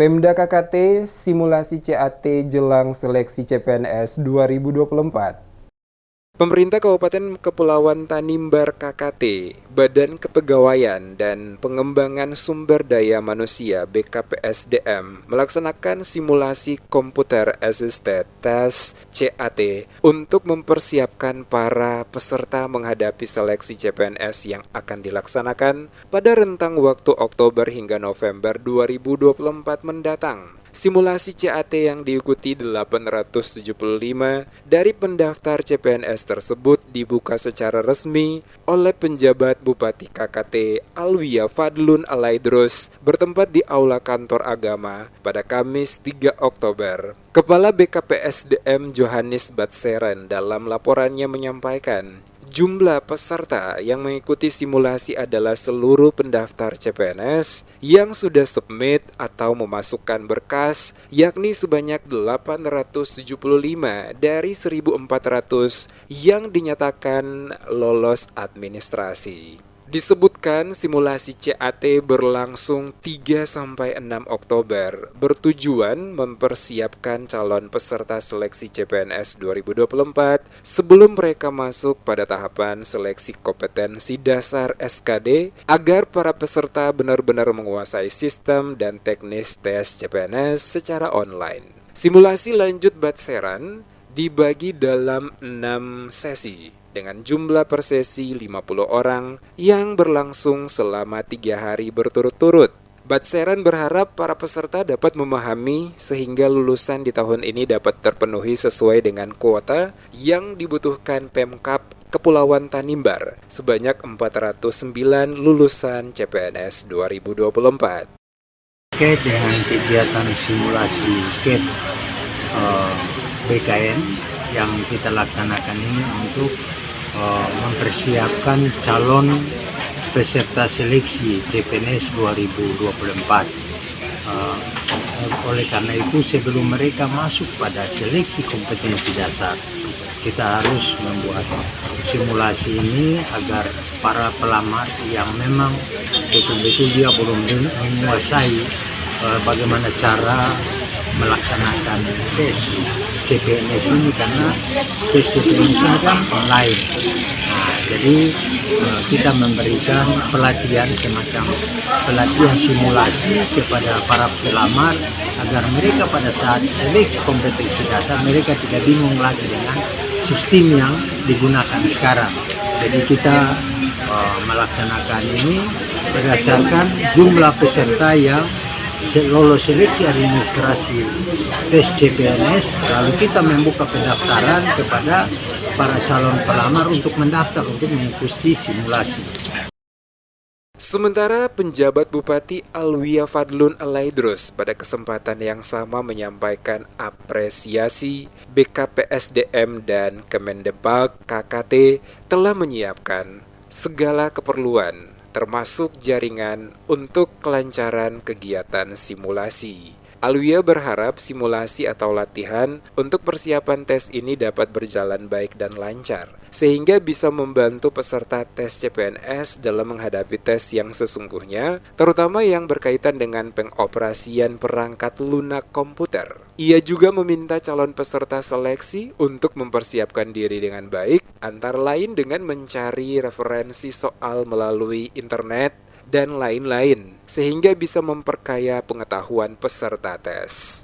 Pemda KKT simulasi CAT jelang seleksi CPNS 2024. Pemerintah Kabupaten Kepulauan Tanimbar KKT, Badan Kepegawaian dan Pengembangan Sumber Daya Manusia BKPSDM melaksanakan simulasi Computer Assisted Test CAT untuk mempersiapkan para peserta menghadapi seleksi CPNS yang akan dilaksanakan pada rentang waktu Oktober hingga November 2024 mendatang. Simulasi CAT yang diikuti 875 dari pendaftar CPNS tersebut dibuka secara resmi oleh penjabat Bupati KKT Alwia Fadlun Alaidrus bertempat di Aula Kantor Agama pada Kamis 3 Oktober. Kepala BKPSDM Johannes Batseren dalam laporannya menyampaikan, jumlah peserta yang mengikuti simulasi adalah seluruh pendaftar CPNS yang sudah submit atau memasukkan berkas, yakni sebanyak 875 dari 1.400 yang dinyatakan lolos administrasi. Disebutkan simulasi CAT berlangsung 3-6 Oktober bertujuan mempersiapkan calon peserta seleksi CPNS 2024 sebelum mereka masuk pada tahapan seleksi kompetensi dasar SKD agar para peserta benar-benar menguasai sistem dan teknis tes CPNS secara online. Simulasi lanjut Batseran dibagi dalam 6 sesi dengan jumlah per sesi 50 orang yang berlangsung selama 3 hari berturut-turut. Batseran berharap para peserta dapat memahami sehingga lulusan di tahun ini dapat terpenuhi sesuai dengan kuota yang dibutuhkan Pemkab Kepulauan Tanimbar sebanyak 409 lulusan CPNS 2024. Terkait dengan kegiatan simulasi CAT BKN yang kita laksanakan ini untuk mempersiapkan calon peserta seleksi CPNS 2024. Oleh karena itu sebelum mereka masuk pada seleksi kompetensi dasar, kita harus membuat simulasi ini agar para pelamar yang memang betul-betul dia belum menguasai bagaimana cara melaksanakan tes CPNS ini, karena tes CPNS ini kan online. Jadi kita memberikan pelatihan semacam pelatihan simulasi kepada para pelamar agar mereka pada saat seleksi kompetensi dasar mereka tidak bingung lagi dengan sistem yang digunakan sekarang. Jadi kita melaksanakan ini berdasarkan jumlah peserta yang lolos seleksi administrasi tes CPNS, lalu kita membuka pendaftaran kepada para calon pelamar untuk mendaftar untuk mengikuti simulasi. Sementara penjabat Bupati Alwia Fadlun Alaidrus pada kesempatan yang sama menyampaikan apresiasi BKPSDM dan Kemendebag KKT telah menyiapkan segala keperluan termasuk jaringan untuk kelancaran kegiatan simulasi. Alwia berharap simulasi atau latihan untuk persiapan tes ini dapat berjalan baik dan lancar, sehingga bisa membantu peserta tes CPNS dalam menghadapi tes yang sesungguhnya, terutama yang berkaitan dengan pengoperasian perangkat lunak komputer. Ia juga meminta calon peserta seleksi untuk mempersiapkan diri dengan baik, antara lain dengan mencari referensi soal melalui internet dan lain-lain, sehingga bisa memperkaya pengetahuan peserta tes.